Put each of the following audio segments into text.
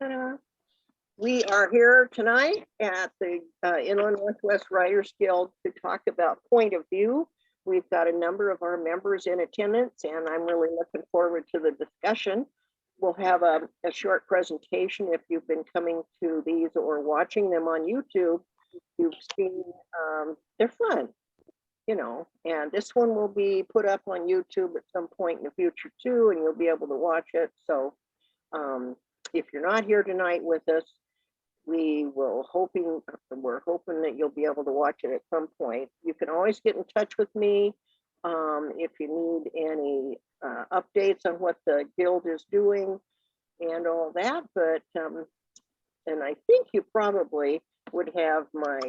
Ta-da. We are here tonight at the Inland Northwest Writers Guild to talk about point of view. We've got a number of our members in attendance, and I'm really looking forward to the discussion. We'll have a short presentation. If you've been coming to these or watching them on YouTube, you've seen they're fun, you know, and this one will be put up on YouTube at some point in the future too, and you'll be able to watch it. So if you're not here tonight with us, we're hoping that you'll be able to watch it at some point. You can always get in touch with me if you need any updates on what the guild is doing and all that. But and I think you probably would have my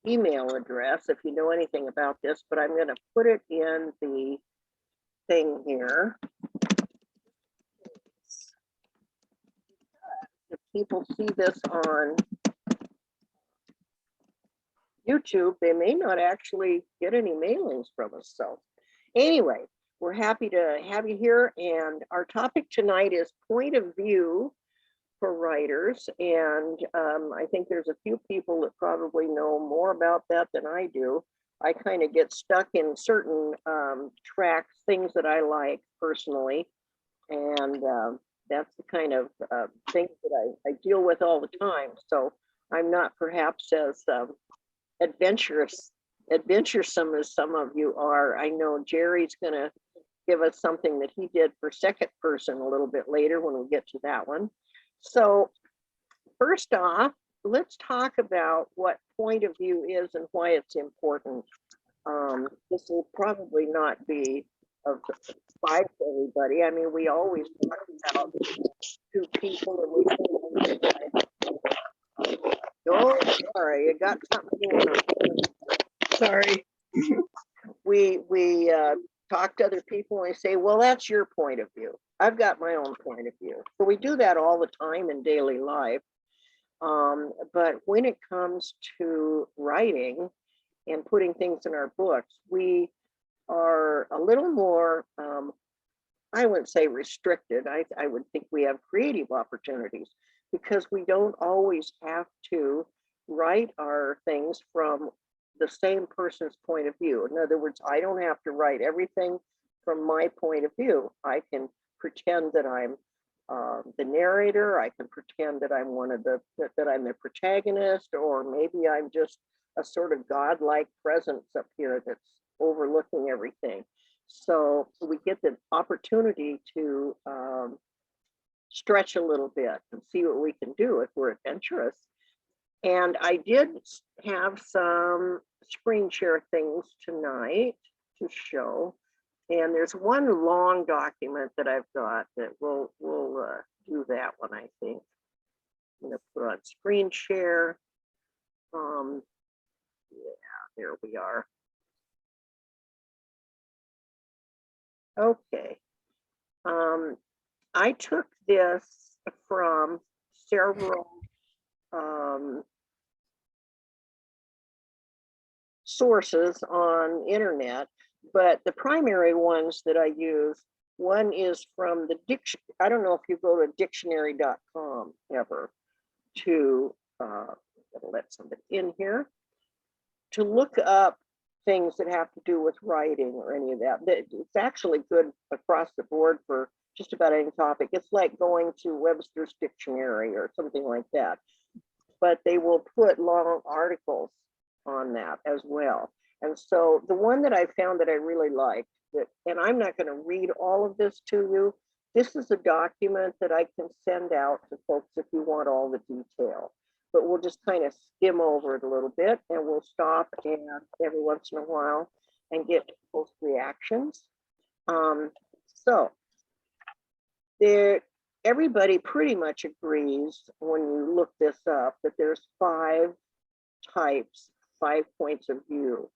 email address if you know anything about this, but I'm going to put it in the thing here. If people see this on YouTube, they may not actually get any mailings from us. So anyway, we're happy to have you here. And our topic tonight is point of view for writers. And I think there's a few people that probably know more about that than I do. I kind of get stuck in certain tracks, things that I like personally. And that's the kind of things that I deal with all the time. So I'm not perhaps as adventuresome as some of you are. I know Jerry's going to give us something that he did for second person a little bit later when we get to that one. So first off, let's talk about what point of view is and why it's important. This will probably not be of five to everybody. I mean, we always talk about two people and oh, sorry, you got something going on. Sorry. We talk to other people and they say, well, that's your point of view. I've got my own point of view. So we do that all the time in daily life. But when it comes to writing and putting things in our books, we are a little more, I wouldn't say restricted. I would think we have creative opportunities because we don't always have to write our things from the same person's point of view. In other words, I don't have to write everything from my point of view. I can pretend that I'm the narrator. I can pretend that I'm that I'm the protagonist, or maybe I'm just a sort of godlike presence up here that's overlooking everything. So we get the opportunity to stretch a little bit and see what we can do if we're adventurous. And I did have some screen share things tonight to show. And there's one long document that I've got that we'll do that one, I think. I'm going to put on screen share. Yeah, there we are. Okay. I took this from several sources on internet, but the primary ones that I use, one is from the dictionary. I don't know if you go to dictionary.com ever to let somebody in here to look up things that have to do with writing or any of that. It's actually good across the board for just about any topic. It's like going to Webster's Dictionary or something like that, but they will put long articles on that as well. And so the one that I found that I really liked, and I'm not going to read all of this to you. This is a document that I can send out to folks if you want all the detail, but we'll just kind of skim over it a little bit, and we'll stop and every once in a while and get people's reactions. So everybody pretty much agrees when you look this up that there's 5 types, 5 points of view.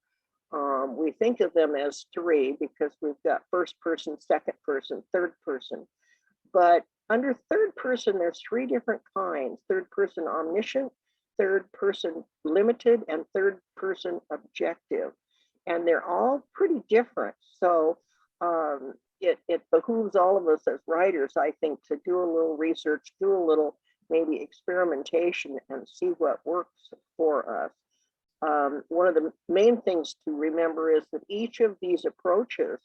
We think of them as 3 because we've got first person, second person, third person. But under third person, there's 3 different kinds: third person omniscient, third person limited, and third person objective. And they're all pretty different. So it behooves all of us as writers, I think, to do a little research, do a little maybe experimentation and see what works for us. One of the main things to remember is that each of these approaches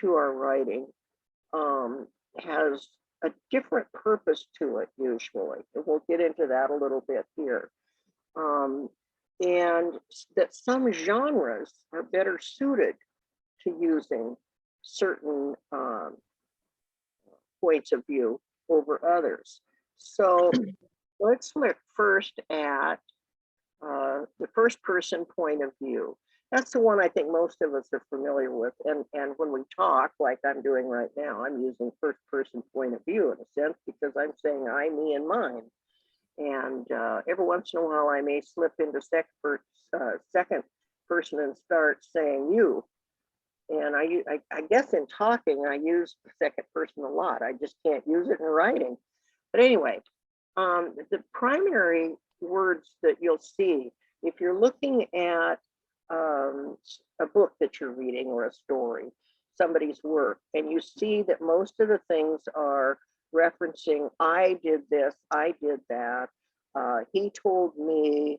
to our writing has a different purpose to it usually. And we'll get into that a little bit here. And that some genres are better suited to using certain points of view over others. So let's look first at the first person point of view. That's the one I think most of us are familiar with. And when we talk, like I'm doing right now, I'm using first person point of view in a sense, because I'm saying I, me, and mine. And every once in a while, I may slip into second person and start saying you. And I guess in talking, I use the second person a lot. I just can't use it in writing. But anyway, the primary words that you'll see, if you're looking at a book that you're reading or a story, somebody's work, and you see that most of the things are referencing, I did this, I did that, he told me,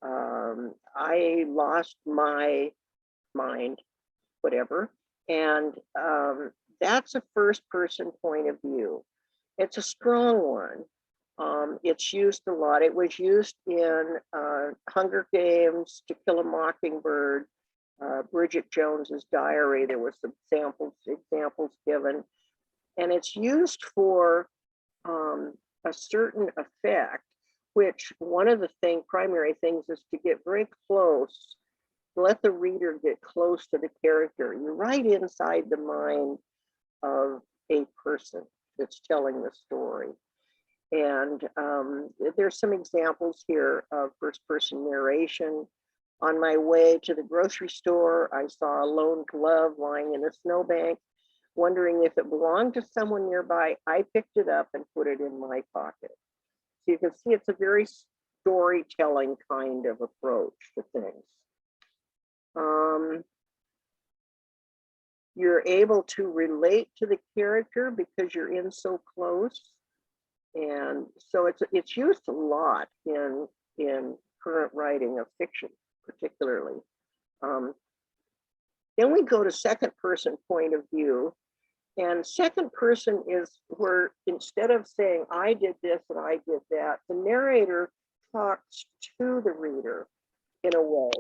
I lost my mind, whatever. And that's a first person point of view. It's a strong one. It's used a lot. It was used in Hunger Games, To Kill a Mockingbird, Bridget Jones's Diary. There were some examples given. And it's used for a certain effect, which one of the primary things is to get very close, let the reader get close to the character. You're right inside the mind of a person that's telling the story. And there's some examples here of first person narration. On my way to the grocery store, I saw a lone glove lying in a snowbank. Wondering if it belonged to someone nearby, I picked it up and put it in my pocket. So you can see it's a very storytelling kind of approach to things. You're able to relate to the character because you're in so close. And so it's used a lot in current writing of fiction, particularly. Then we go to second person point of view. And second person is where instead of saying, I did this and I did that, the narrator talks to the reader in a way.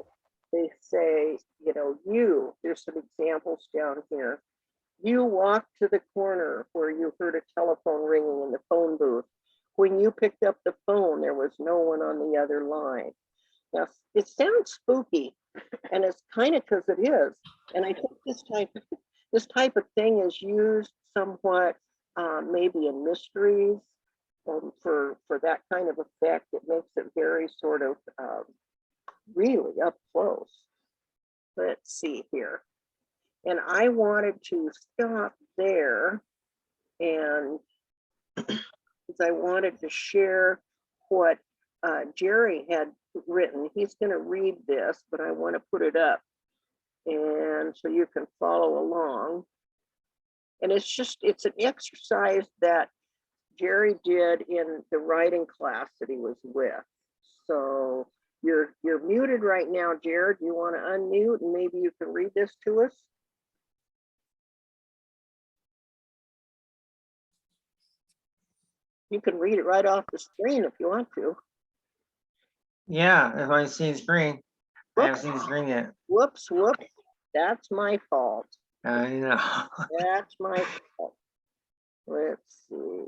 They say, there's some examples down here. You walked to the corner where you heard a telephone ringing in the phone booth. When you picked up the phone, there was no one on the other line. Now, it sounds spooky, and it's kind of because it is. And I think this type of thing is used somewhat maybe in mysteries for that kind of effect. It makes it very sort of really up close. Let's see here. And I wanted to stop there, and because I wanted to share what Jerry had written. He's going to read this, but I want to put it up, and so you can follow along. And it's an exercise that Jerry did in the writing class that he was with. So you're muted right now, Jared. You want to unmute and maybe you can read this to us? You can read it right off the screen if you want to. Yeah, if I see the screen. I haven't seen the screen yet. Whoops. That's my fault. I know. That's my fault. Let's see.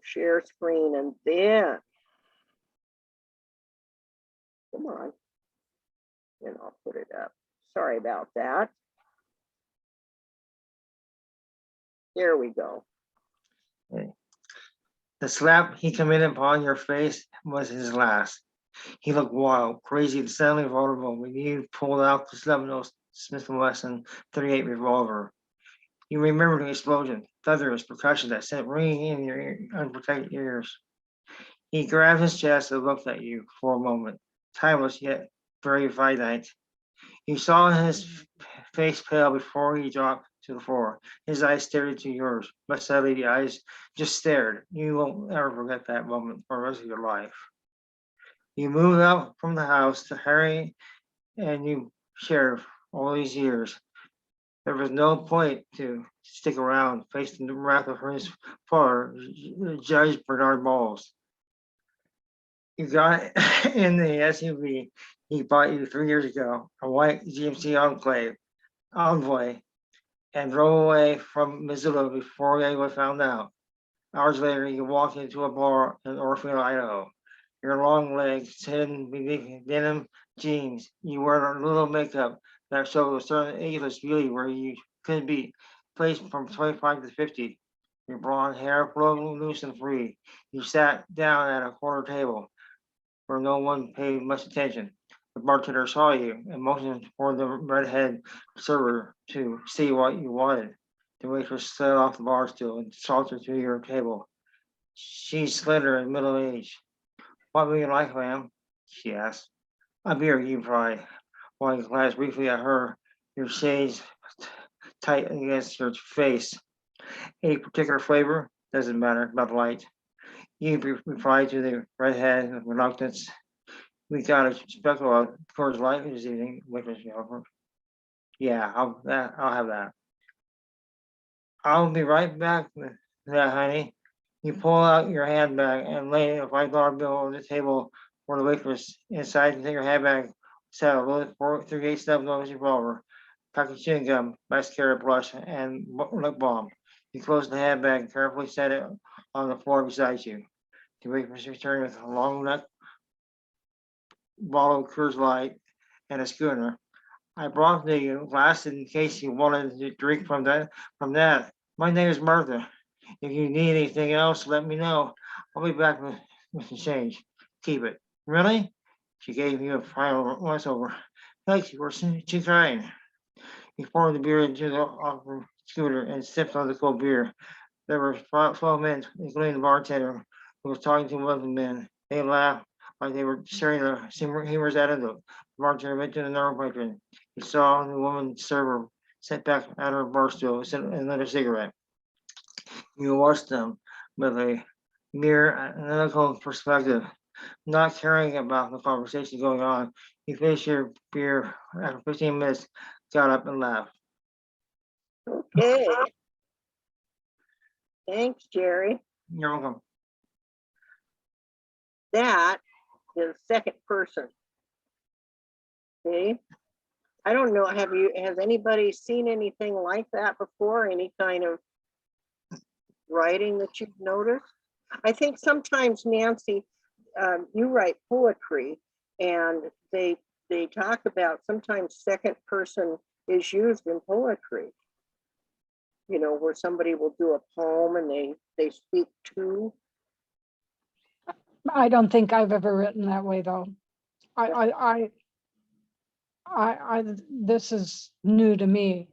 Share screen and then. Come on. And I'll put it up. Sorry about that. There we go. Okay. The slap he committed upon your face was his last. He looked wild, crazy, and suddenly vulnerable when you pulled out the snub-nosed Smith & Wesson .38 revolver. You remembered the explosion, thunderous percussion that sent ringing in your unprotected ears. He grabbed his chest and looked at you for a moment, timeless yet very finite. You saw his face pale before he dropped to the floor. His eyes stared into yours. Must sadly, the eyes just stared. You won't ever forget that moment for the rest of your life. You moved out from the house to Harry and you shared all these years. There was no point to stick around facing the wrath of his father, Judge Bernard Balls. You got in the SUV he bought you 3 years ago, a white GMC Envoy, and drove away from Missoula before anyone found out. Hours later, you walked into a bar in Orfeo, Idaho. Your long legs hidden beneath denim jeans. You wear a little makeup that showed a certain ageless beauty where you could be placed from 25 to 50. Your blonde hair flowing loose and free. You sat down at a corner table where no one paid much attention. The bartender saw you and motioned for the redhead server to see what you wanted. The waitress slid off the bar stool and sauntered to your table. She's slender and middle-aged. What would you like, ma'am? She asked. A beer, you replied, while you glanced briefly at her, your shades tight against your face. Any particular flavor? Doesn't matter, Bud Light. You replied to the redhead with reluctance. We got a special of Coors Light this evening, waitress offered. Yeah, I'll have that. I'll be right back with that, honey. You pull out your handbag and lay a $5 bill on the table for the waitress. Inside your handbag sat a loaded .387 Novice revolver, pack of chewing gum, mascara brush, and lip balm. You closed the handbag and carefully set it on the floor beside you. The waitress returned with a long neck bottle of Coors Light and a schooner. I brought the glass in case you wanted to drink from that. My name is Martha. If you need anything else, let me know. I'll be back with the change. Keep it. Really? She gave you a final once over. Thanks, you were too kind. He poured the beer into the offer scooter and sipped on the cold beer. There were 12 men, including the bartender, who was talking to one of the men. They laughed like they were sharing a humorous anecdote. The bartender went to the narrow patron. He saw the woman server sit back at her bar stool and lit a cigarette. You watched them with a mere analytical perspective, not caring about the conversation going on. You finished your beer after 15 minutes, got up and left. Okay. Thanks, Jerry. You're welcome. That is second person. Okay. I don't know, has anybody seen anything like that before? Any kind of writing that you've noticed? I think sometimes, Nancy, you write poetry and they talk about sometimes second person is used in poetry. You know, where somebody will do a poem and they speak to. I don't think I've ever written that way, though. This is new to me.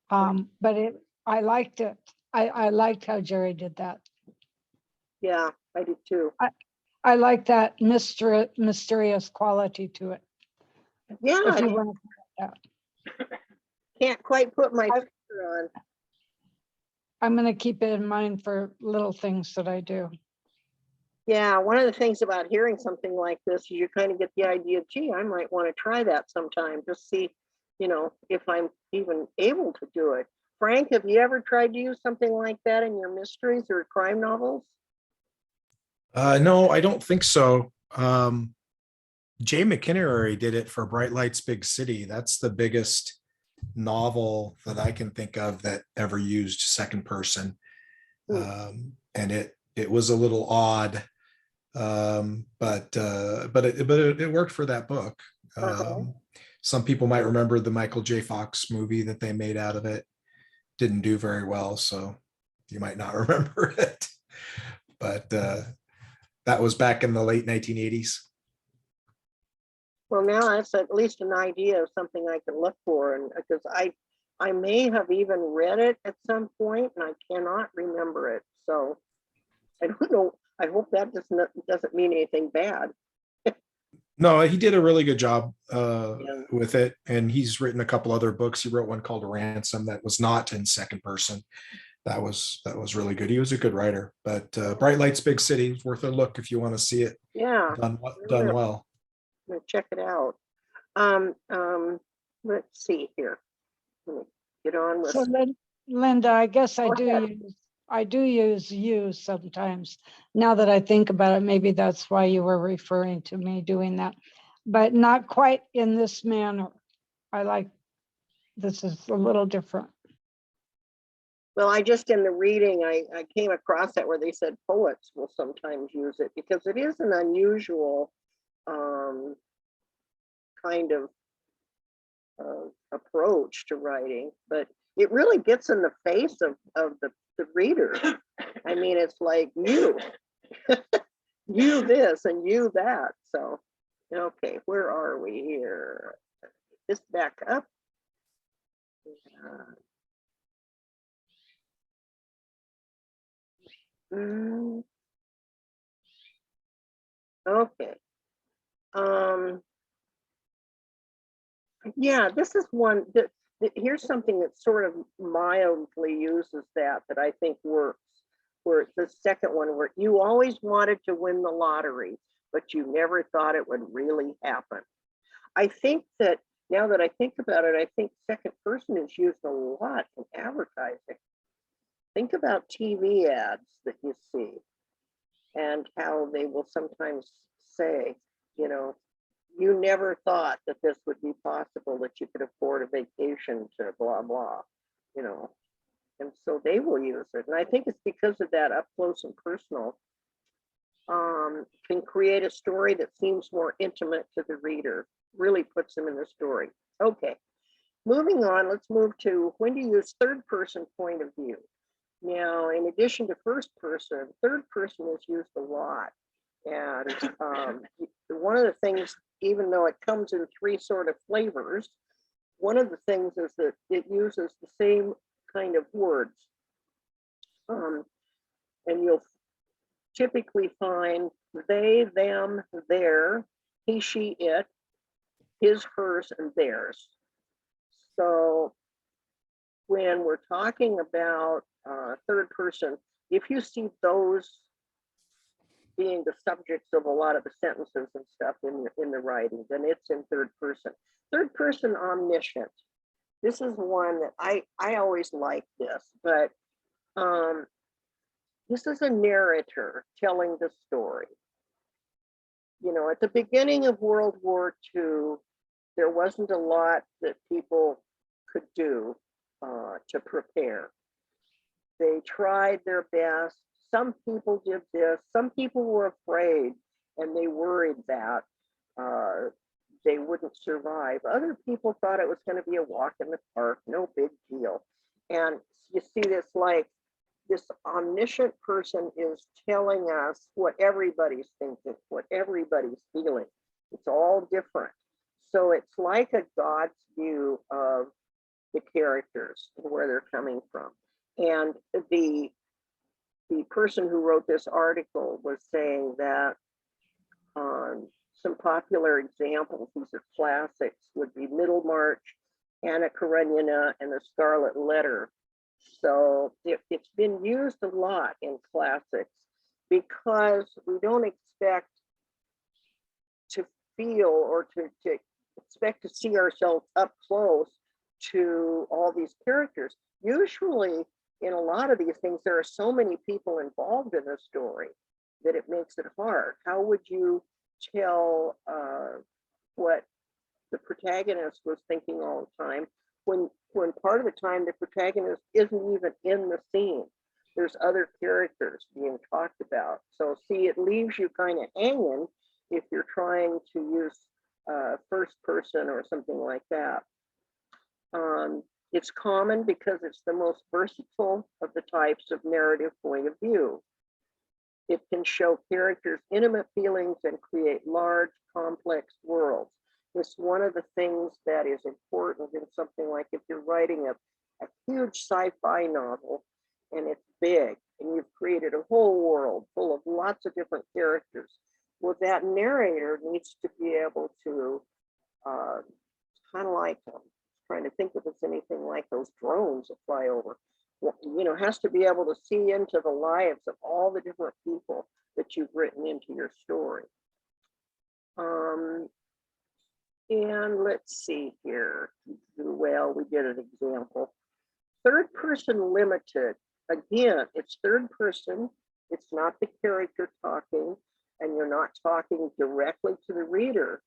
But I liked it. I liked how Jerry did that. Yeah, I do too. I like that mysterious quality to it. Yeah, If I you want to, can't quite put my finger on. I'm going to keep it in mind for little things that I do. Yeah, one of the things about hearing something like this is you kind of get the idea, gee, I might want to try that sometime, just see, you know, if I'm even able to do it. Frank, have you ever tried to use something like that in your mysteries or crime novels? No, I don't think so. Jay McInerney did it for Bright Lights, Big City. That's the biggest novel that I can think of that ever used second person. And it was a little odd, but it worked for that book. Some people might remember the Michael J. Fox movie that they made out of it. Didn't do very well, so you might not remember it. But that was back in the late 1980s. Well, now that's at least an idea of something I can look for, and because I may have even read it at some point, and I cannot remember it. So I don't know. I hope that doesn't mean anything bad. No, he did a really good job. Yeah. with it. And he's written a couple other books. He wrote one called Ransom that was not in second person. That was really good. He was a good writer. But Bright Lights, Big City is worth a look if you want to see it Yeah, done I done will. well. I'm gonna check it out. Um, um, let's see here. Let me get on with. So Linda, I guess Go ahead. I do use you sometimes. Now that I think about it, maybe that's why you were referring to me doing that, but not quite in this manner. I like, this is a little different. Well, I just in the reading, I came across that where they said poets will sometimes use it because it is an unusual kind of approach to writing, but it really gets in the face of the reader. I mean, it's like you this and you that. So, okay, where are we here? This back up. Okay. Yeah, this is one that here's something that sort of mildly uses that I think works. Where it's the second one where you always wanted to win the lottery, but you never thought it would really happen. I think that now that I think about it, I think second person is used a lot in advertising. Think about TV ads that you see and how they will sometimes say, you never thought that this would be possible, that you could afford a vacation to blah, blah, and so they will use it. And I think it's because of that up close and personal can create a story that seems more intimate to the reader, really puts them in the story. Okay, moving on, let's move to when do you use third person point of view? Now, in addition to first person, third person is used a lot. And one of the things, even though it comes in three sort of flavors, one of the things is that it uses the same kind of words. And you'll typically find they, them, their, he, she, it, his, hers, and theirs. So when we're talking about third person, if you see those being the subjects of a lot of the sentences and stuff in the writing, then it's in third person. Third person omniscient. This is one that I always like this, but this is a narrator telling the story. At the beginning of World War II, there wasn't a lot that people could do to prepare. They tried their best. Some people did this. Some people were afraid and they worried that they wouldn't survive. Other people thought it was going to be a walk in the park, no big deal. And you see this omniscient person is telling us what everybody's thinking, what everybody's feeling. It's all different. So it's like a God's view of the characters and where they're coming from. And the person who wrote this article was saying that some popular examples, these are classics, would be Middlemarch, Anna Karenina, and the Scarlet Letter. So it's been used a lot in classics because we don't expect to feel or to expect to see ourselves up close to all these characters. Usually in a lot of these things, there are so many people involved in the story that it makes it hard. How would you tell what the protagonist was thinking all the time when part of the time the protagonist isn't even in the scene? There's other characters being talked about. So see, it leaves you kind of hanging if you're trying to use first person or something like that. It's common because it's the most versatile of the types of narrative point of view. It can show characters' intimate feelings and create large, complex worlds. It's one of the things that is important in something like if you're writing a huge sci-fi novel and it's big and you've created a whole world full of lots of different characters. Well, that narrator needs to be able to kind of like trying to think if it's anything like those drones that fly over. You know, has to be able to see into the lives of all the different people that you've written into your story. And let's see here. Well, we did an example. Third person limited. Again, it's third person. It's not the character talking, and you're not talking directly to the reader,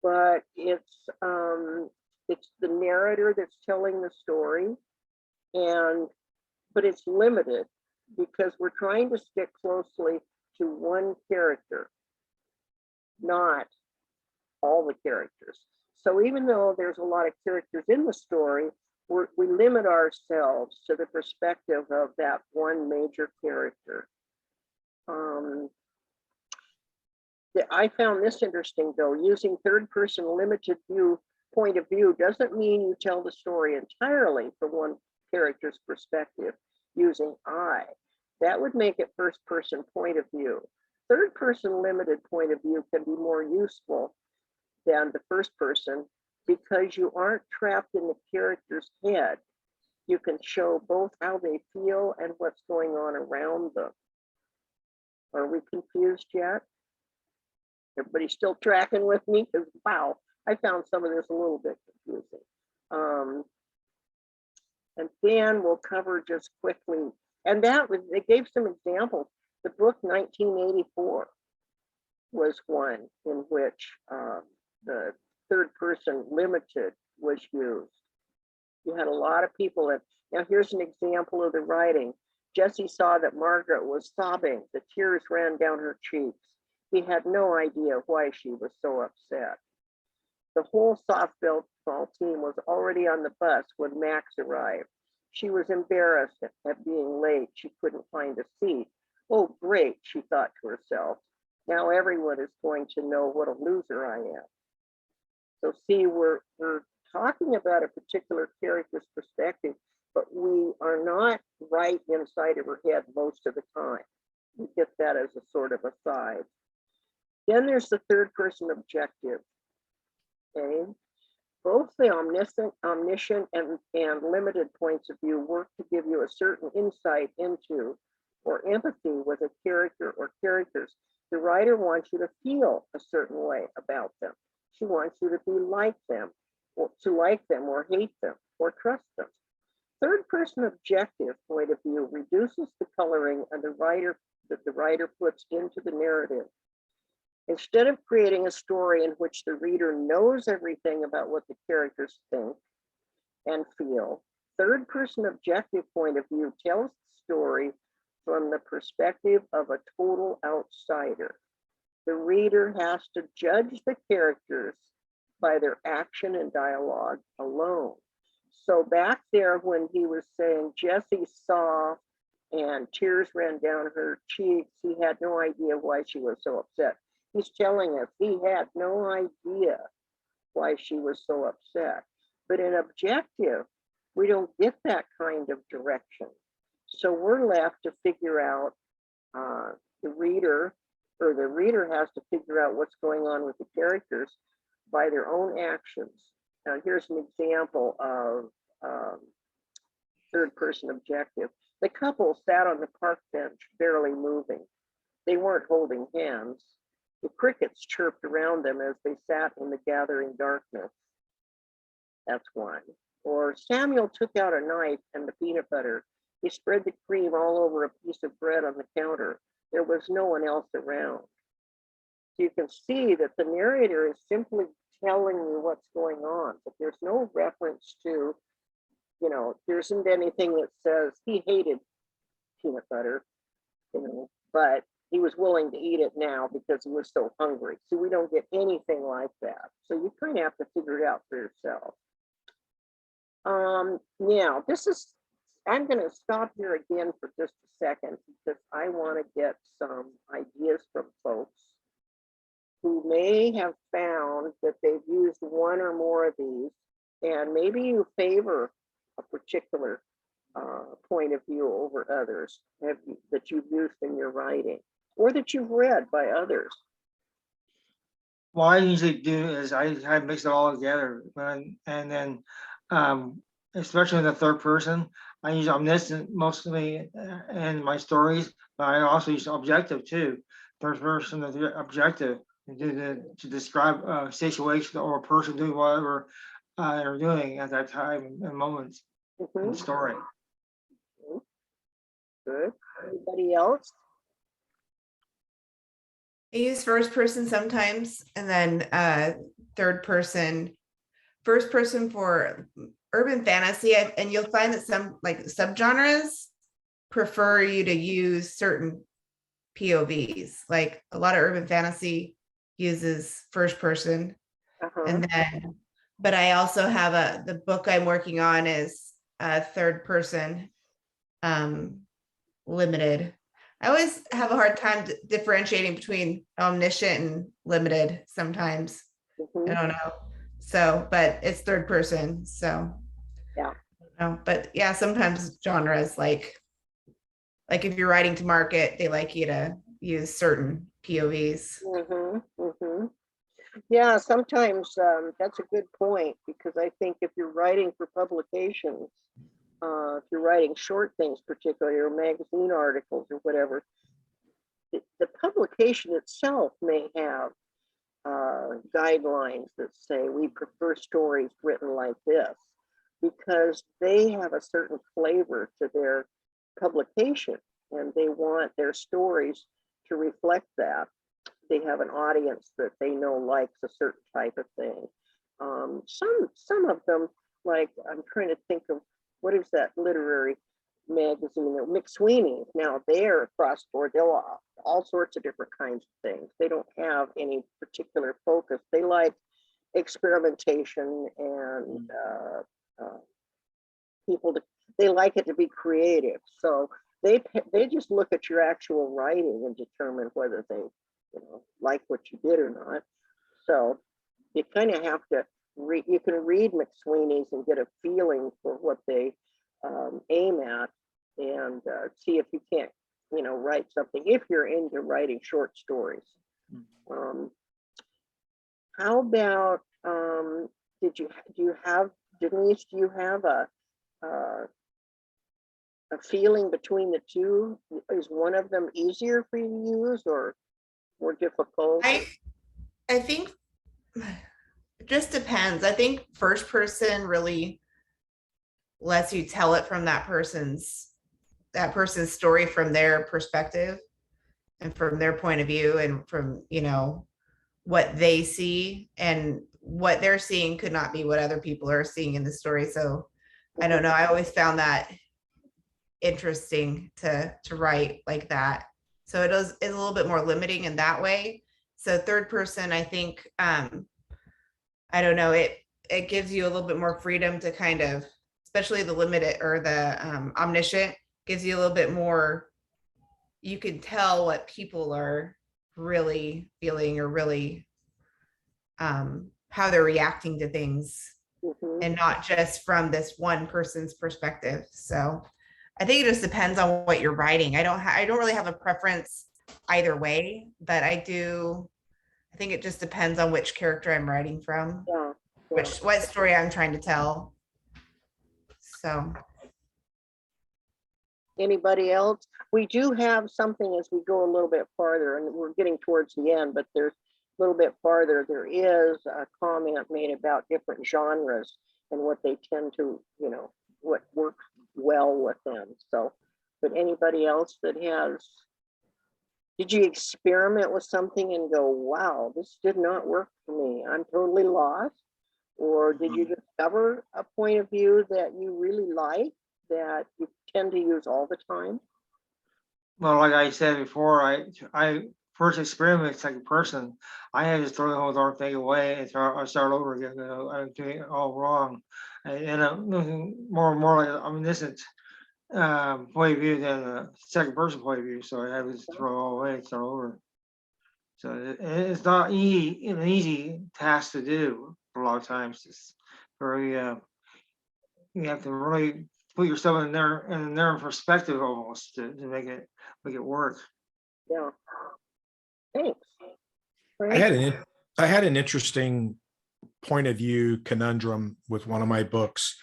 but it's the narrator that's telling the story, but it's limited because we're trying to stick closely to one character, not all the characters. So even though there's a lot of characters in the story, we limit ourselves to the perspective of that one major character. I found this interesting though. Using third person limited point of view doesn't mean you tell the story entirely from one character's perspective using I. That would make it first person point of view. Third person limited point of view can be more useful than the first person because you aren't trapped in the character's head. You can show both how they feel and what's going on around them. Are we confused yet? Everybody still tracking with me? Because wow, I found some of this a little bit confusing. And then we'll cover just quickly, and they gave some examples. The book 1984 was one in which the third person limited was used. You had a lot of people that, now here's an example of the writing. Jesse saw that Margaret was sobbing. The tears ran down her cheeks. He had no idea why she was so upset. The whole softball team was already on the bus when Max arrived. She was embarrassed at being late. She couldn't find a seat. Oh, great, she thought to herself. Now everyone is going to know what a loser I am. So see, we're talking about a particular character's perspective, but we are not right inside of her head most of the time. We get that as a sort of aside. Then there's the third person objective. Okay. Both the omniscient and limited points of view work to give you a certain insight into or empathy with a character or characters. The writer wants you to feel a certain way about them. She wants you to be like them, or to like them or hate them or trust them. Third person objective point of view reduces the coloring and that the writer puts into the narrative. Instead of creating a story in which the reader knows everything about what the characters think and feel, third person objective point of view tells the story from the perspective of a total outsider. The reader has to judge the characters by their action and dialogue alone. So back there when he was saying Jessie saw and tears ran down her cheeks, he had no idea why she was so upset. He's telling us he had no idea why she was so upset. But in objective, we don't get that kind of direction. So we're left to figure out the reader has to figure out what's going on with the characters by their own actions. Now here's an example of third person objective. The couple sat on the park bench, barely moving. They weren't holding hands. The crickets chirped around them as they sat in the gathering darkness. That's one. Or Samuel took out a knife and the peanut butter. He spread the cream all over a piece of bread on the counter. There was no one else around. So you can see that the narrator is simply telling you what's going on, but there's no reference to, there isn't anything that says he hated peanut butter, but he was willing to eat it now because he was so hungry. So we don't get anything like that. So you kind of have to figure it out for yourself. Now, I'm going to stop here again for just a second because I want to get some ideas from folks who may have found that they've used one or more of these, and maybe you favor a particular point of view over others that you've used in your writing or that you've read by others. what I usually do is I mix it all together, and then, especially in the third person, I use omniscient mostly in my stories, but I also use objective too. Third person is the objective to describe a situation or a person doing whatever they're doing at that time and moments in the Mhm. story. Good. Anybody else? I use first person sometimes, and then third person, first person for urban fantasy, and you'll find that some like subgenres prefer you to use certain POVs. Like a lot of urban fantasy uses first person, Uh-huh. and then, but I also have the book I'm working on is third person, limited. I always have a hard time differentiating between omniscient and limited sometimes. I Mhm. don't know. So, but it's third person. So, Yeah. but yeah, sometimes genres like if you're writing to market, they like you to use certain POVs. Mhm. Mhm. Yeah, sometimes that's a good point, because I think if you're writing for publications, if you're writing short things particularly, or magazine articles or whatever, the publication itself may have guidelines that say we prefer stories written like this, because they have a certain flavor to their publication and they want their stories to reflect that. They have an audience that they know likes a certain type of thing. Some of them, like, I'm trying to think of, what is that literary magazine, McSweeney. Now they're across board. They'll all sorts of different kinds of things. They don't have any particular focus. They like experimentation and people to, they like it to be creative. So they just look at your actual writing and determine whether they, like what you did or not. So you kind of have to read. You can read McSweeney's and get a feeling for what they aim at, and see if you can't, write something if you're into writing short stories. Um, how about do you have, Denise? Do you have uh, a feeling between the two? Is one of them easier for you to use or more difficult? I think it just depends. I think first person really lets you tell it from that person's story from their perspective and from their point of view, and from what they see, and what they're seeing could not be what other people are seeing in the story. So I don't know, I always found that interesting to write like that. So is a little bit more limiting in that way. So third person, I think, I don't know, it gives you a little bit more freedom to kind of, especially the limited or the omniscient, gives you a little bit more, you can tell what people are really feeling, or really how they're reacting to things, Mhm. and not just from this one person's perspective. So I think it just depends on what you're writing. I don't really have a preference either way, but I think it just depends on which character I'm writing from, Yeah, yeah. what story I'm trying to tell. So Anybody else? We do have something as we go a little bit farther, and we're getting towards the end, but there's a little bit farther. There is a comment made about different genres and what they tend to, what works well with them. So, but anybody else that has, did you experiment with something and go, wow, this did not work for me, I'm totally lost? Or did you discover a point of view that you really like, that you tend to use all the time? Well, like I said before, I first experiment second person. I had to throw the whole darn thing away and start over again. I'm doing it all wrong, and I'm looking more and more like an omniscient point of view than a second person point of view. So I had to throw it all away and start over. So it's not an easy task to do. A lot of times, it's very you have to really put yourself in their perspective almost to make it work. Yeah. Thanks. I Frank? had an I had an interesting point of view conundrum with one of my books.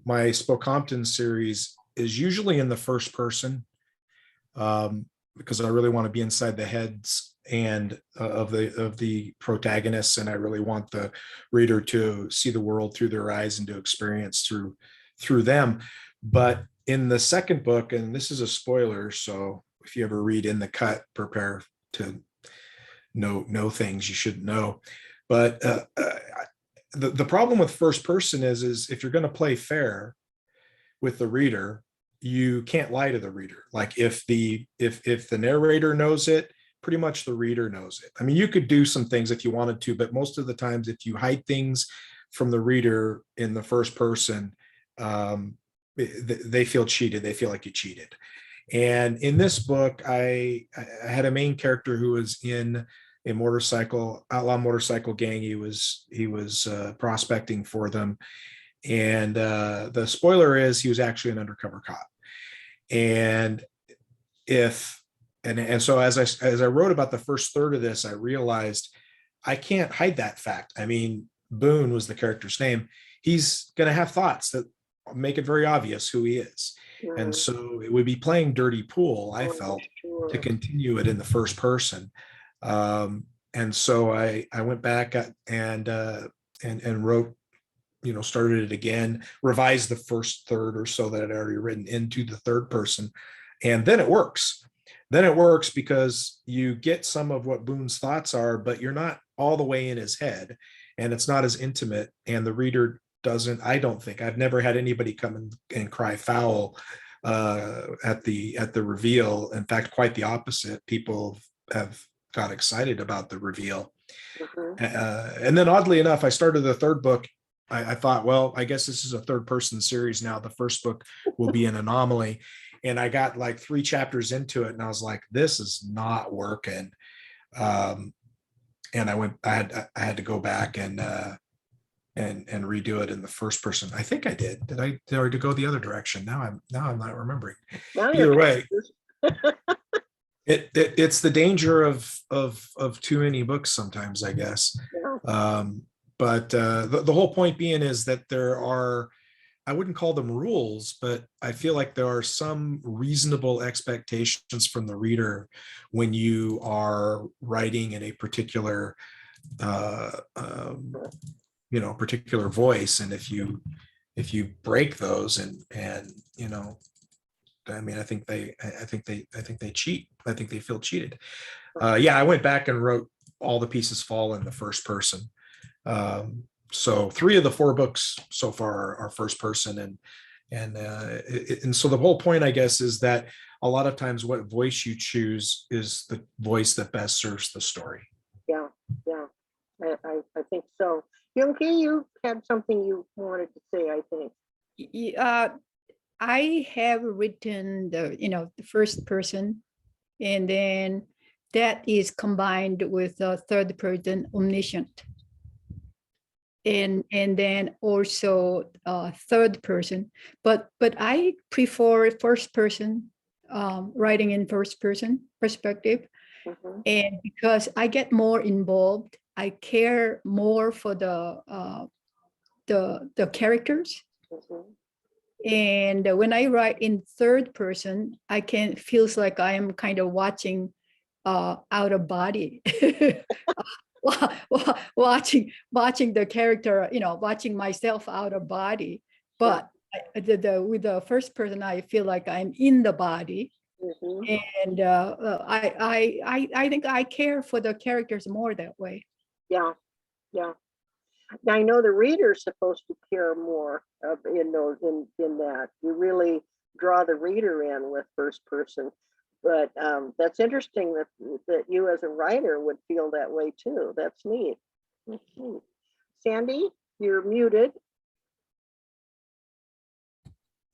My Spokompton series is usually in the first person, because I really want to be inside the heads and of the protagonists, and I really want the reader to see the world through their eyes and to experience through them. But in the second book, and this is a spoiler, so if you ever read In the Cut, prepare to know things you shouldn't know. But the problem with first person is if you're going to play fair with the reader, you can't lie to the reader. Like if the narrator knows it, pretty much the reader knows it. I mean, you could do some things if you wanted to, but most of the times, if you hide things from the reader in the first person, they feel cheated. They feel like you cheated. And in this book, I had a main character who was in a outlaw motorcycle gang. He was prospecting for them. And the spoiler is he was actually an undercover cop. And so as I wrote about the first third of this, I realized I can't hide that fact. I mean, Boone was the character's name. He's going to have thoughts that make it very obvious who he is. And so it would be playing dirty pool, I felt, to continue it in the first person. And so I went back and wrote, started it again, revised the first third or so that I'd already written into the third person. And then it works. Then it works because you get some of what Boone's thoughts are, but you're not all the way in his head, and it's not as intimate. And the reader doesn't, I don't think, I've never had anybody come and cry foul at the reveal. In fact, quite the opposite. People have got excited about the reveal. And then oddly enough, I started the third book. I thought, well, I guess this is a third person series now. The first book will be an anomaly. And I got like 3 chapters into it and I was like, this is not working. And I had to go back and redo it in the first person. I think I did. Did I already go the other direction? Now I'm not remembering. Either way, it's the danger of too many books sometimes, I guess. But the whole point being is that there are, I wouldn't call them rules, but I feel like there are some reasonable expectations from the reader when you are writing in a particular particular voice. And if you break those and I mean, I think they cheat. I think they feel cheated. I went back and wrote All the Pieces Fall in the first person. So 3 of the 4 books so far are first person, and so the whole point, I guess, is that a lot of times what voice you choose is the voice that best serves the story. Yeah, I think so. Yunki, you had something you wanted to say, I think. I have written the first person, and then that is combined with a third person omniscient. And then also third person, but I prefer first person, writing in first person perspective. And because I get more involved, I care more for the characters. And when I write in third person, I can feels like I am kind of watching out of body. watching the character, watching myself out of body. But with the first person, I feel like I'm in the body. And I think I care for the characters more that way. Yeah. Now, I know the reader's supposed to care more in that. You really draw the reader in with first person. But that's interesting that you as a writer would feel that way too. That's neat. Sandy, you're muted.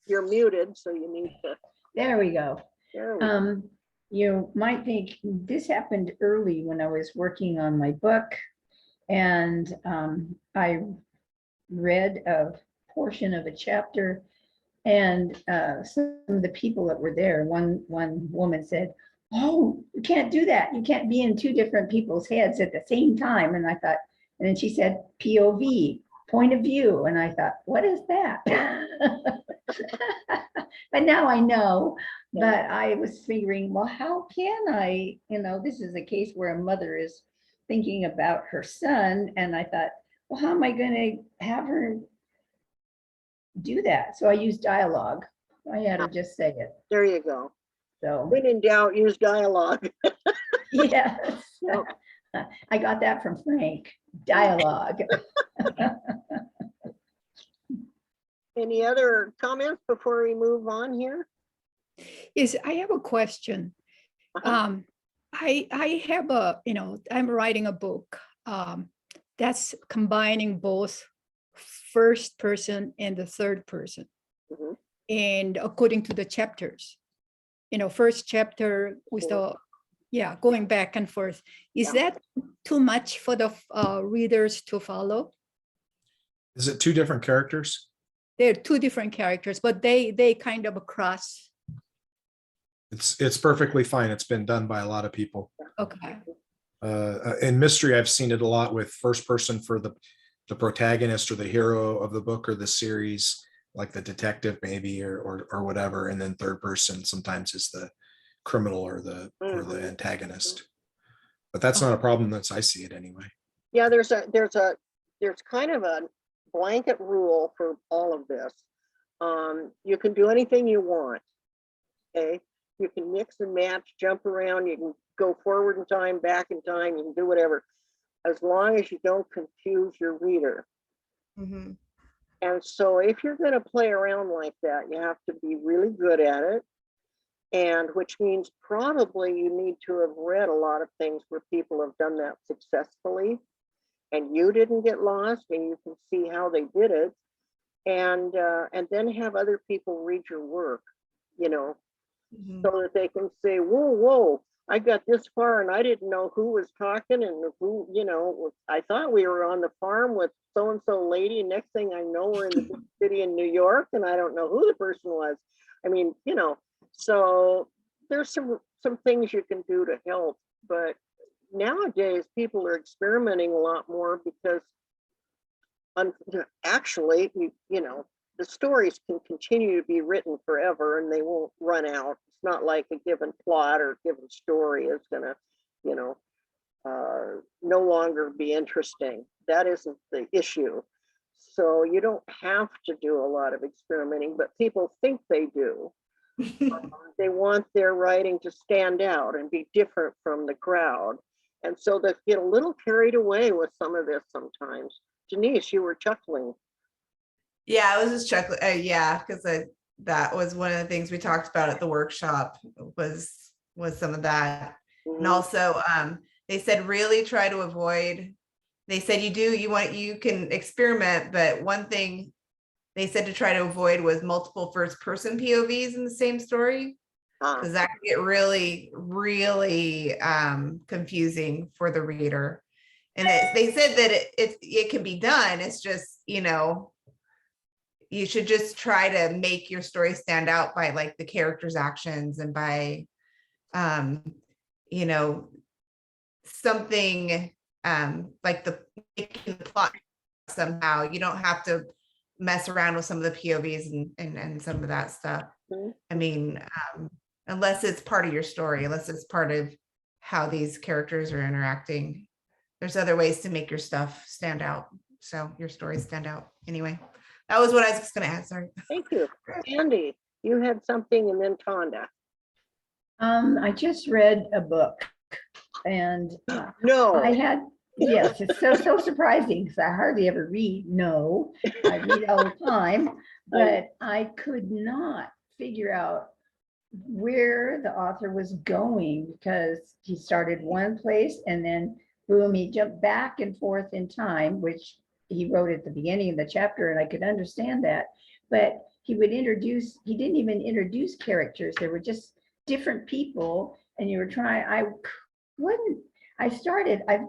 You're muted, so you need to. There we go. There we go. You might think this happened early when I was working on my book, and I read a portion of a chapter. And some of the people that were there, one woman said, oh, you can't do that. You can't be in two different people's heads at the same time. And I thought, and then she said POV, point of view. And I thought, what is that? But now I know. But I was figuring, well, how can I, this is a case where a mother is thinking about her son. And I thought, well, how am I going to have her do that? So I used dialogue. I had her just say it. There you go. So, When in doubt, use dialogue. yes. I got that from Frank. Dialogue. Any other comments before we move on here? Yes, I have a question. Uh-huh. I have I'm writing a book that's combining both first person and the third person. Mhm. And according to the chapters, first chapter with going back and forth. Is Yeah. that too much for the readers to follow? Is it two different characters? They're two different characters, but they kind of cross. It's perfectly fine. It's been done by a lot of people. Okay. In mystery, I've seen it a lot with first person for the protagonist or the hero of the book or the series, like the detective maybe or whatever, and then third person sometimes is the criminal or the antagonist. But that's not a problem as I see it anyway. Yeah, there's kind of a blanket rule for all of this. You can do anything you want. Okay, you can mix and match, jump around, you can go forward in time, back in time, you can do whatever, as long as you don't confuse your reader. Mm-hmm. And so if you're going to play around like that, you have to be really good at it. And which means probably you need to have read a lot of things where people have done that successfully and you didn't get lost and you can see how they did it. And then have other people read your work, Mm-hmm. so that they can say, whoa, I got this far and I didn't know who was talking and who, I thought we were on the farm with so-and-so lady. Next thing I know, we're in the big city in New York and I don't know who the person was. I mean, so there's some things you can do to help. But nowadays people are experimenting a lot more because actually, the stories can continue to be written forever and they won't run out. It's not like a given plot or given story is gonna, no longer be interesting. That isn't the issue. So you don't have to do a lot of experimenting, but people think they do. They want their writing to stand out and be different from the crowd. And so they get a little carried away with some of this sometimes. Denise, you were chuckling. Yeah, I was just chuckling. Yeah, because that was one of the things we talked about at the workshop was some of that. And Mhm. also, they said really try to avoid. They said you can experiment, but one thing they said to try to avoid was multiple first person POVs in the same story, because that can get really, really confusing for the reader. And they said that it can be done. It's just, you should just try to make your story stand out by like the character's actions and by, something like making the plot somehow. You don't have to mess around with some of the POVs and some of that stuff. Mhm. I mean, unless it's part of your story, unless it's part of how these characters are interacting, there's other ways to make your stuff stand out. So your stories stand out. Anyway, that was what I was just going to add. Sorry. Thank you. Andy, you had something and then Tonda. I just read a book and No. I had, yes, it's so surprising because I hardly ever read. No, I read all the time, but I could not figure out where the author was going because he started one place and then boom, he jumped back and forth in time, which he wrote at the beginning of the chapter, and I could understand that. But he didn't even introduce characters. There were just different people, and you were trying, I've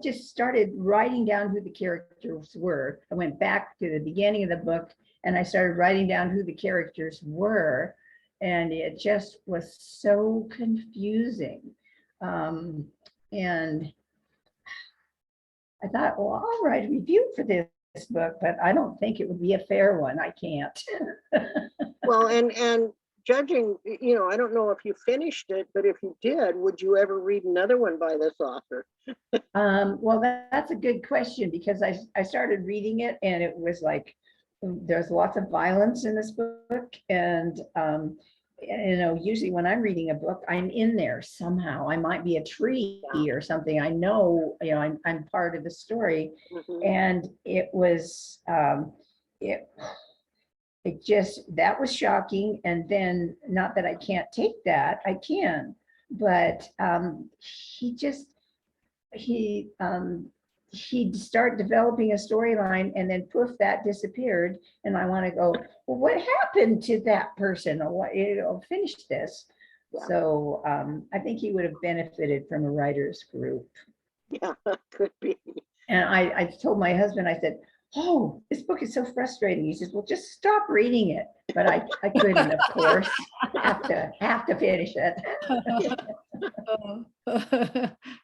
just started writing down who the characters were. I went back to the beginning of the book and I started writing down who the characters were. And it just was so confusing. And I thought, well, I'll write a review for this book, but I don't think it would be a fair one. I can't. Well, and judging, I don't know if you finished it, but if you did, would you ever read another one by this author? Well, that's a good question, because I started reading it and it was like, there's lots of violence in this book. And, usually when I'm reading a book, I'm in there somehow. I might be a tree or something. I know, I'm part of the story. Mhm. And it was, it just, that was shocking. And then, not that I can't take that, I can, but he'd start developing a storyline and then poof, that disappeared. And I want to go, well, what happened to that person? Or what, finish this. Yeah. So I think he would have benefited from a writer's group. Yeah, could be. And I told my husband, I said, oh, this book is so frustrating. He says, well, just stop reading it. But I couldn't, of course, have to finish it.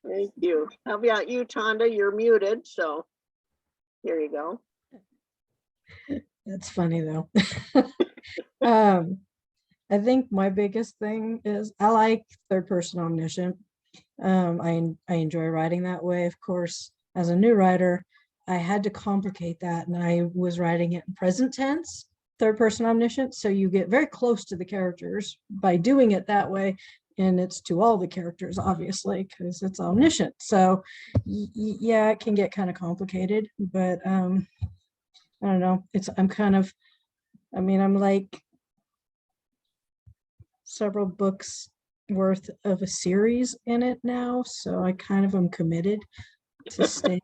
Thank you. How about you, Tonda? You're muted, so here you go. That's funny though. I think my biggest thing is I like third person omniscient. I enjoy writing that way. Of course, as a new writer, I had to complicate that, and I was writing it in present tense, third person omniscient. So you get very close to the characters by doing it that way. And it's to all the characters, obviously, because it's omniscient. So yeah, it can get kind of complicated, but I don't know. I'm like several books worth of a series in it now. So I kind of am committed to stay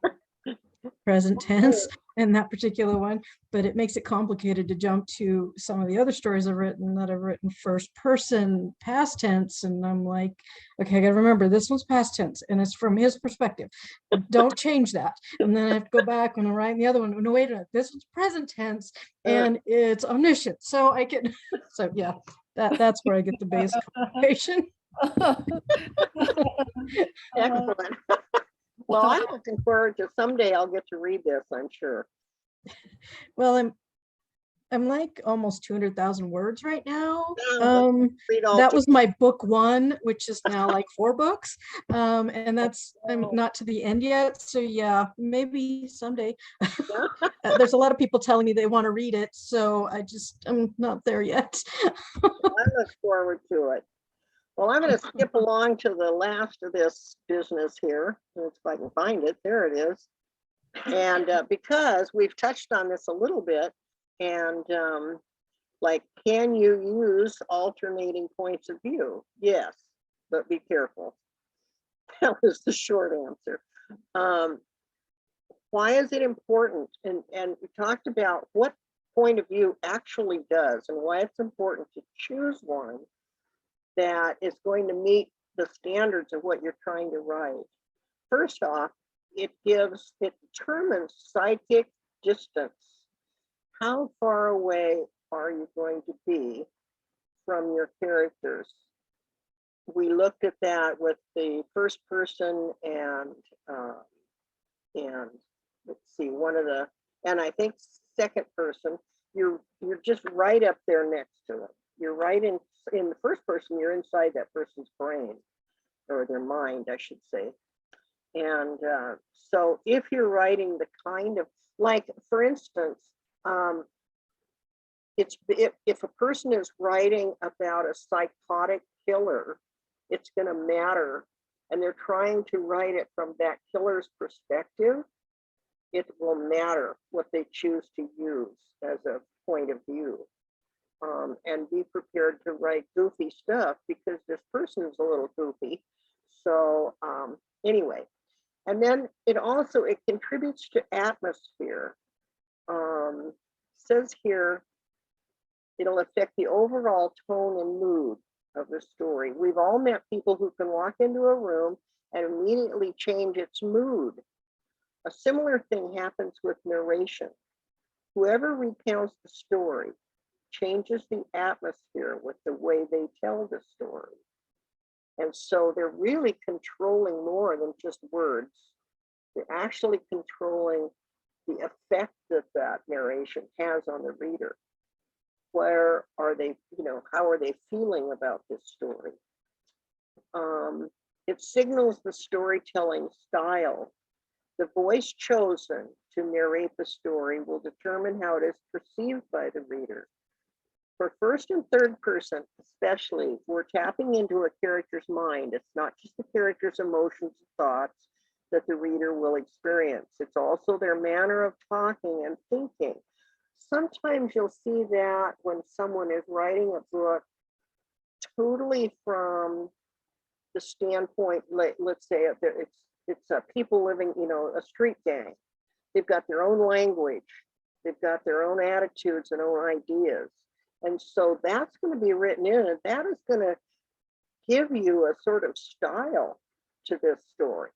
present tense in that particular one, but it makes it complicated to jump to some of the other stories I've written first person past tense. And I'm like, okay, I gotta remember this one's past tense and it's from his perspective. Don't change that. And then I have to go back when I'm writing the other one. No, wait a minute, this one's present tense and it's omniscient. So I can, so yeah, that's where I get the base complication. Excellent. Well, I'm looking forward to someday I'll get to read this, I'm sure. Well, I'm like almost 200,000 words right now. Read all That was my book one, which is now like 4 books. And that's, I'm not to the end yet. So yeah, maybe someday. There's a lot of people telling me they want to read it. So I'm not there yet. I look forward to it. Well, I'm going to skip along to the last of this business here. If I can find it, there it is. And because we've touched on this a little bit, and like, can you use alternating points of view? Yes, but be careful. That was the short answer. Why is it important? And we talked about what point of view actually does and why it's important to choose one that is going to meet the standards of what you're trying to write. First off, it determines psychic distance. How far away are you going to be from your characters? We looked at that with the first person and let's see, and I think second person, you're just right up there next to it. You're right in the first person, you're inside that person's brain or their mind, I should say. And so if you're writing the kind of, like, for instance, if a person is writing about a psychotic killer, it's going to matter, and they're trying to write it from that killer's perspective, it will matter what they choose to use as a point of view. And be prepared to write goofy stuff because this person is a little goofy. So anyway, and then it contributes to atmosphere. Says here, it'll affect the overall tone and mood of the story. We've all met people who can walk into a room and immediately change its mood. A similar thing happens with narration. Whoever recounts the story changes the atmosphere with the way they tell the story. And so they're really controlling more than just words. They're actually controlling the effect that that narration has on the reader. Where are they, how are they feeling about this story? It signals the storytelling style. The voice chosen to narrate the story will determine how it is perceived by the reader. For first and third person, especially, we're tapping into a character's mind. It's not just the character's emotions and thoughts that the reader will experience. It's also their manner of talking and thinking. Sometimes you'll see that when someone is writing a book totally from the standpoint, let's say it's people living, a street gang. They've got their own language. They've got their own attitudes and own ideas. And so that's going to be written in, and that is going to give you a sort of style to this story.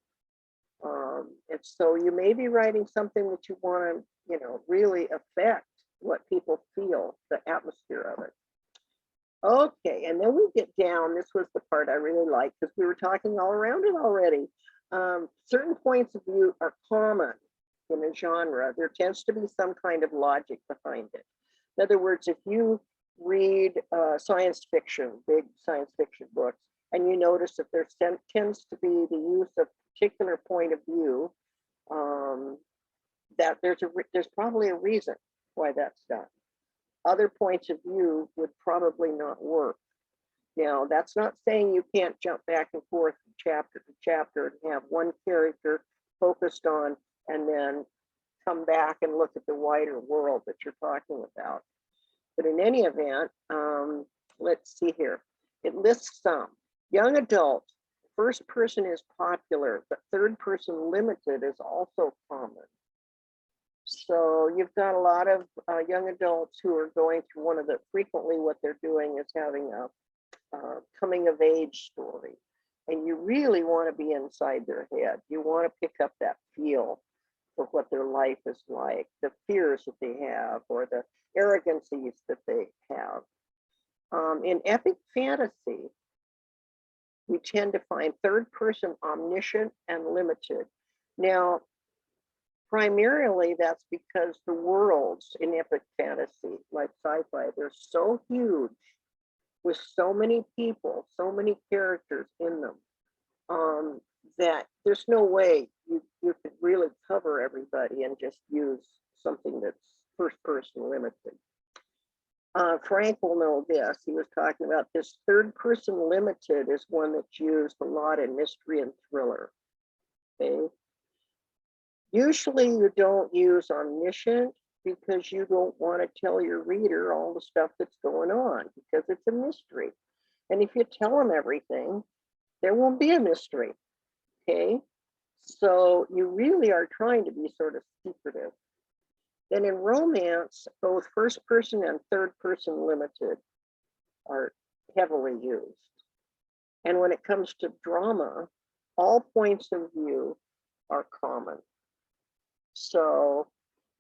And so you may be writing something that you want to, really affect what people feel, the atmosphere of it. Okay, and then we get down, this was the part I really liked because we were talking all around it already. Certain points of view are common in a genre. There tends to be some kind of logic behind it. In other words, if you read science fiction, big science fiction books, and you notice that there tends to be the use of particular point of view, that there's probably a reason why that's done. Other points of view would probably not work. Now, that's not saying you can't jump back and forth from chapter to chapter and have one character focused on and then come back and look at the wider world that you're talking about. But in any event, let's see here. It lists some. Young adult, first person is popular, but third person limited is also common. So you've got a lot of young adults who are going through frequently what they're doing is having a coming of age story. And you really want to be inside their head. You want to pick up that feel for what their life is like, the fears that they have, or the arrogancies that they have. In epic fantasy, we tend to find third person omniscient and limited. Now, primarily that's because the worlds in epic fantasy, like sci-fi, they're so huge with so many people, so many characters in them, that there's no way you could really cover everybody and just use something that's first person limited. Frank will know this. He was talking about this third person limited is one that's used a lot in mystery and thriller. Okay. Usually you don't use omniscient because you don't want to tell your reader all the stuff that's going on because it's a mystery. And if you tell them everything, there won't be a mystery. Okay. So you really are trying to be sort of secretive. Then in romance, both first person and third person limited are heavily used. And when it comes to drama, all points of view are common. So,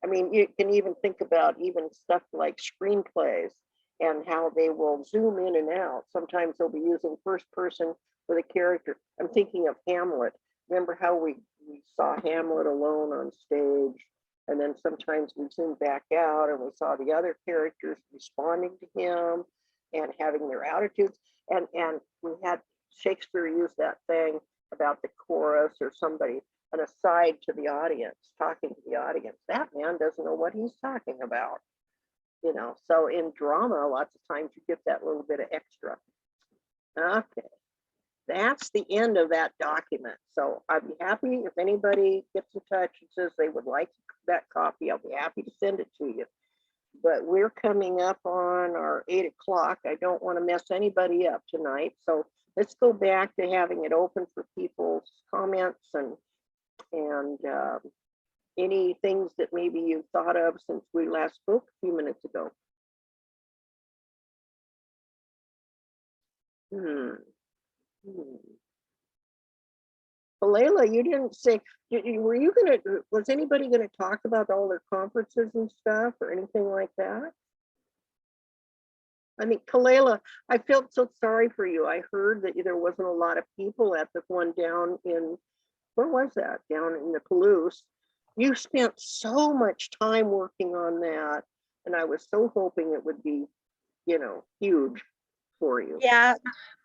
I mean, you can even think about even stuff like screenplays and how they will zoom in and out. Sometimes they'll be using first person for the character. I'm thinking of Hamlet. Remember how we saw Hamlet alone on stage? And then sometimes we zoomed back out and we saw the other characters responding to him and having their attitudes. And we had Shakespeare use that thing about the chorus or somebody, an aside to the audience, talking to the audience. That man doesn't know what he's talking about. So in drama, lots of times you get that little bit of extra. Okay. That's the end of that document. So I'd be happy if anybody gets in touch and says they would like that copy, I'll be happy to send it to you. But we're coming up on our 8 o'clock. I don't want to mess anybody up tonight. So let's go back to having it open for people's comments and any things that maybe you thought of since we last spoke a few minutes ago. Well, Layla, you didn't say, was anybody gonna talk about all their conferences and stuff or anything like that? I mean, Kalela, I felt so sorry for you. I heard that there wasn't a lot of people at the one down in, where was that? Down in the Palouse. You spent so much time working on that, and I was so hoping it would be, huge for you. Yeah.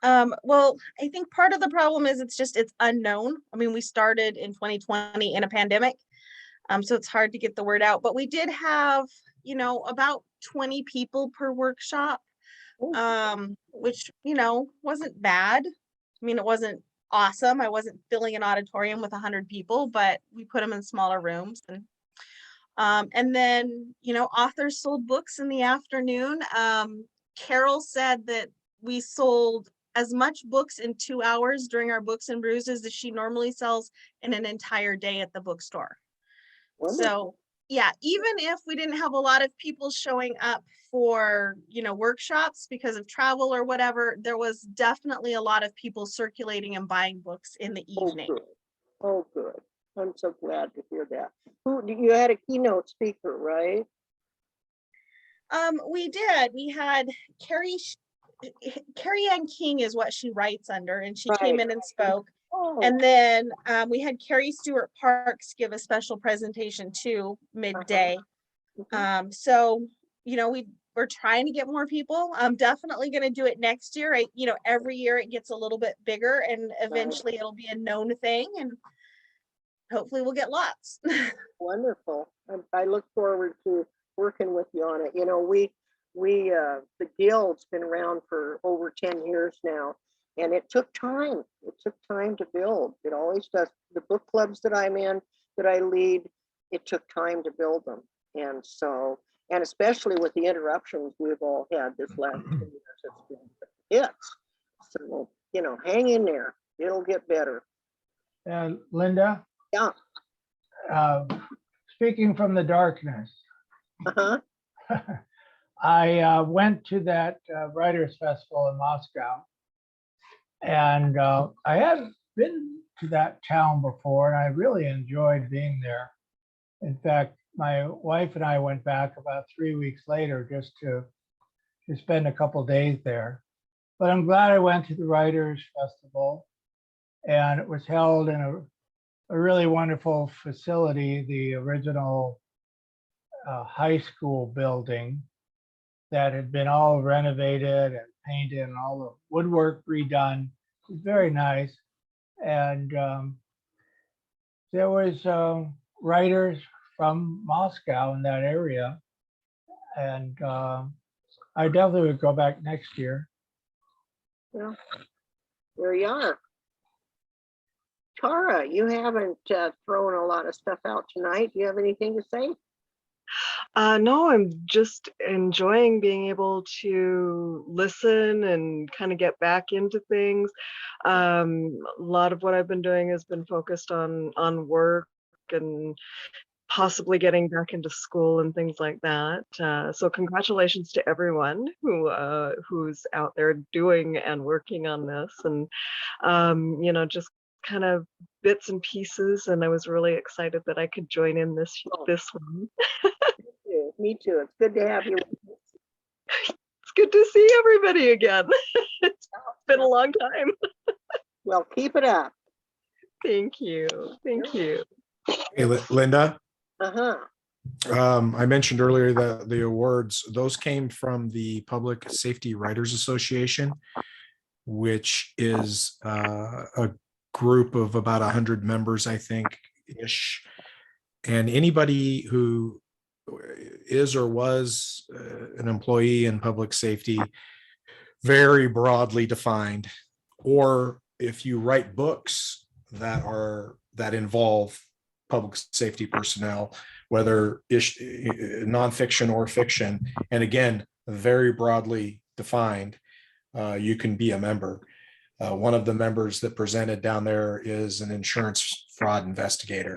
Well, I think part of the problem is it's unknown. I mean, we started in 2020 in a pandemic. So it's hard to get the word out, but we did have, about 20 people per workshop, which, wasn't bad. I mean, it wasn't awesome. I wasn't filling an auditorium with 100 people, but we put them in smaller rooms. And then, authors sold books in the afternoon. Carol said that we sold as much books in 2 hours during our Books and Bruises as she normally sells in an entire day at the bookstore. So yeah, even if we didn't have a lot of people showing up for, workshops because of travel or whatever, there was definitely a lot of people circulating and buying books in the evening. Oh, good. I'm so glad to hear that. You had a keynote speaker, right? We did. We had Carrie Ann King is what she writes under, and she came in and spoke. Oh, And then we had Carrie Stewart Parks give a special presentation too, midday. So, we're trying to get more people. I'm definitely going to do it next year. Every year it gets a little bit bigger, and eventually it'll be a known thing, and hopefully we'll get lots. wonderful. I look forward to working with you on it. The Guild's been around for over 10 years now, and it took time. It took time to build. It always does. The book clubs that I'm in, that I lead, it took time to build them. And so, and especially with the interruptions we've all had this last 2 years, it's been hits. So, hang in there. It'll get better. Linda? Yeah. Speaking from the darkness, Uh-huh. I went to that Writers Festival in Moscow, and I hadn't been to that town before, and I really enjoyed being there. In fact, my wife and I went back about 3 weeks later just to spend a couple days there. But I'm glad I went to the Writers Festival, and it was held in a really wonderful facility, the original high school building that had been all renovated and painted and all the woodwork redone. It was very nice. And there was writers from Moscow in that area. And I definitely would go back next year. Yeah. There you are. Tara, you haven't thrown a lot of stuff out tonight. Do you have anything to say? No, I'm just enjoying being able to listen and kind of get back into things. A lot of what I've been doing has been focused on work and possibly getting back into school and things like that. So congratulations to everyone who's out there doing and working on this, and just kind of bits and pieces. And I was really excited that I could join in this one. Me too. It's good to have you. It's good to see everybody again. It's been a long time. Well, keep it up. Thank you. Thank you. Hey, Linda, Uh-huh. I mentioned earlier that the awards, those came from the Public Safety Writers Association, which is a group of about 100 members, I think, ish. And anybody who is or was an employee in public safety, very broadly defined, or if you write books that involve public safety personnel, whether nonfiction or fiction, and again, very broadly defined, you can be a member. One of the members that presented down there is an insurance fraud investigator,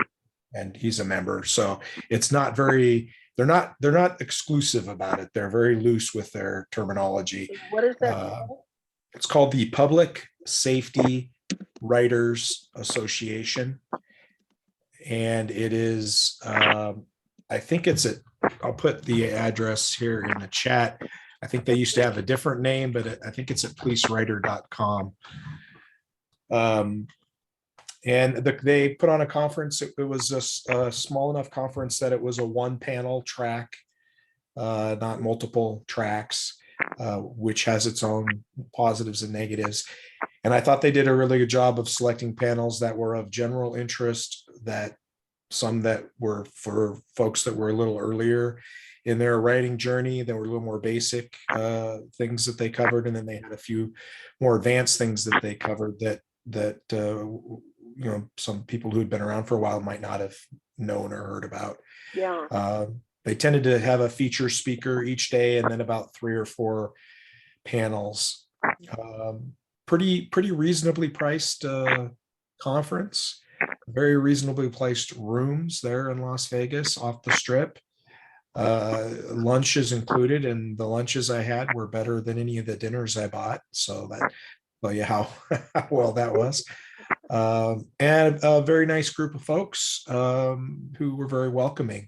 and he's a member. So it's not very, they're not exclusive about it. They're very loose with their terminology. What is that? It's called the Public Safety Writers Association. And it is, I think it's I'll put the address here in the chat. I think they used to have a different name, but I think it's at policewriter.com. And they put on a conference. It was a small enough conference that it was a one panel track, not multiple tracks, which has its own positives and negatives. And I thought they did a really good job of selecting panels that were of general interest, that some that were for folks that were a little earlier in their writing journey, that were a little more basic things that they covered. And then they had a few more advanced things that they covered that some people who'd been around for a while might not have known or heard about. Yeah. They tended to have a feature speaker each day and then about 3 or 4 panels. Pretty reasonably priced conference, very reasonably priced rooms there in Las Vegas off the strip. Lunch is included, and the lunches I had were better than any of the dinners I bought. So that tell you how well that was. And a very nice group of folks who were very welcoming.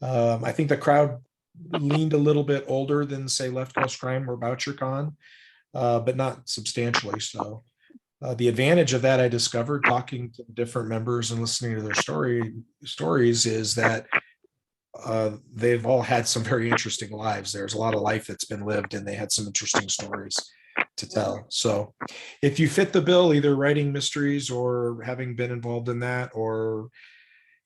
I think the crowd leaned a little bit older than, say, Left Coast Crime or BoucherCon, but not substantially so. The advantage of that, I discovered talking to different members and listening to their stories, is that they've all had some very interesting lives. There's a lot of life that's been lived, and they had some interesting stories to tell. So if you fit the bill, either writing mysteries or having been involved in that, or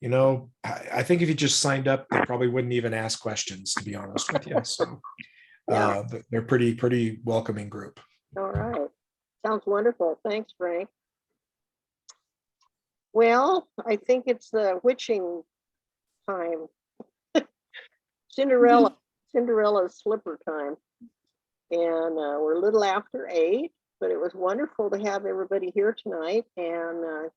I think if you just signed up, they probably wouldn't even ask questions, to be honest with you. So they're pretty welcoming group. All right. Sounds wonderful. Thanks, Frank. Well, I think it's the witching time. Cinderella's slipper time. And we're a little after 8, but it was wonderful to have everybody here tonight, and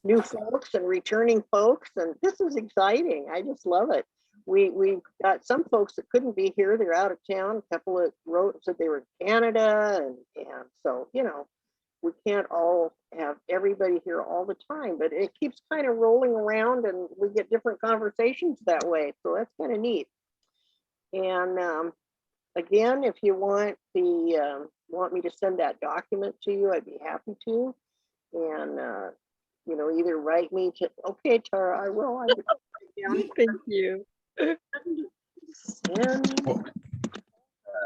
new folks and returning folks. And this is exciting. I just love it. We've got some folks that couldn't be here. They're out of town. A couple that said they were in Canada. And so, we can't all have everybody here all the time, but it keeps kind of rolling around and we get different conversations that way. So that's kind of neat. And again, if you want me to send that document to you, I'd be happy to. And either write me to, okay, Tara, I will. Thank you.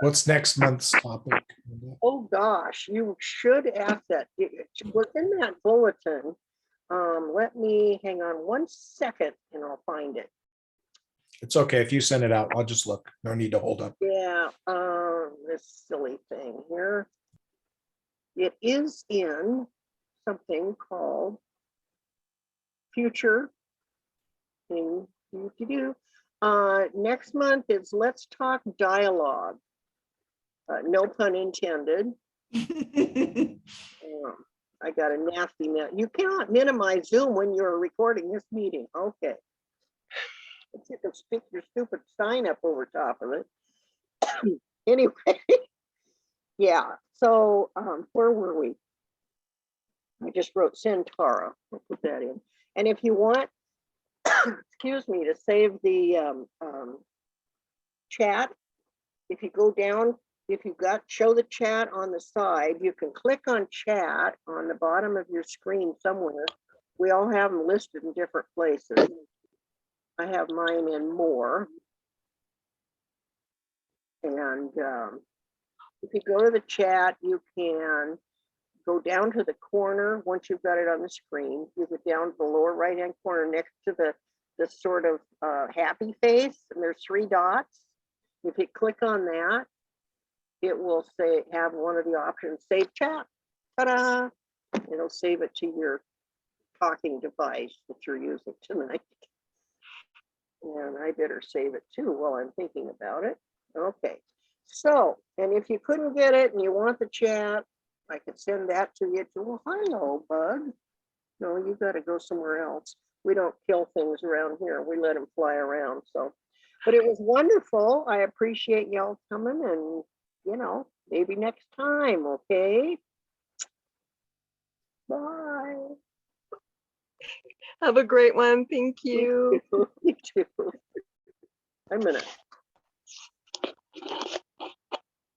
What's next month's topic? Oh gosh, you should ask that. What's in that bulletin? Let me hang on 1 second and I'll find it. It's okay if you send it out. I'll just look. No need to hold up. Yeah, this silly thing here. It is in something called Future thing. Next month is Let's Talk Dialogue. No pun intended. I got a nasty net. You cannot minimize Zoom when you're recording this meeting. Okay. You can stick your stupid sign up over top of it. Anyway, yeah. So where were we? I just wrote Centaura. I'll put that in. And if you want, excuse me, to save the chat, if you go down, if you've got show the chat on the side, you can click on chat on the bottom of your screen somewhere. We all have them listed in different places. I have mine in more. And if you go to the chat, you can go down to the corner. Once you've got it on the screen, you go down to the lower right hand corner next to the sort of happy face, and there's 3 dots. If you click on that, it will have one of the options, save chat. Ta-da! It'll save it to your talking device that you're using tonight. And I better save it too while I'm thinking about it. Okay. So, and if you couldn't get it and you want the chat, I could send that to you. Well, hello, bug. No, you got to go somewhere else. We don't kill things around here. We let them fly around. So, but it was wonderful. I appreciate y'all coming, and maybe next time. Okay. Bye. Have a great one. Thank you. You too. I'm gonna